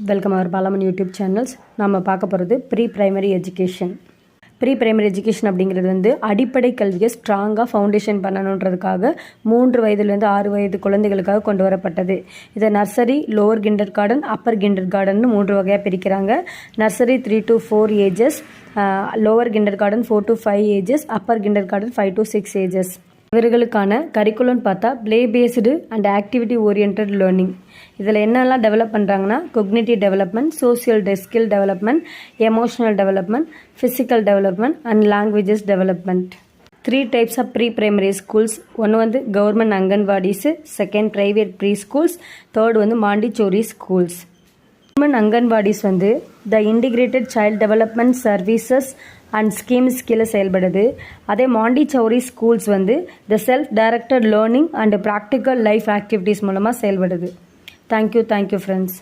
Welcome our Balaman YouTube channels. நம்ம பார்க்க போகிறது pre primary education. Pre primary education அப்படிங்கிறது வந்து அடிப்படை கல்வியை ஸ்ட்ராங்காக ஃபவுண்டேஷன் பண்ணணுன்றதுக்காக 3 வயதுலேருந்து 6 வயது குழந்தைகளுக்காக கொண்டு வரப்பட்டது. இதை nursery, lower kindergarten, upper kindergarten 3 வகையாக பிரிக்கிறாங்க. Nursery 3 to 4 ages, lower kindergarten 4 to 5 ages, upper kindergarten 5 to 6 ages. இவர்களுக்கான கரிக்குலம்னு பார்த்தா play based and activity orient learning. இதில் என்னெல்லாம் டெவலப் பண்ணுறாங்கன்னா cognitive development, social skill development, emotional development, physical development and languages development. 3 types of pre primary schools. ஒன்று வந்து government anganwadis, second private pre schools, third வந்து Montessori schools. Government anganwadis வந்து the integrated child development services and schemes கீழே செயல்படுது. அதே Montessori schools வந்து the self directed learning and practical life activities மூலமாக செயல்படுது. Thank you friends.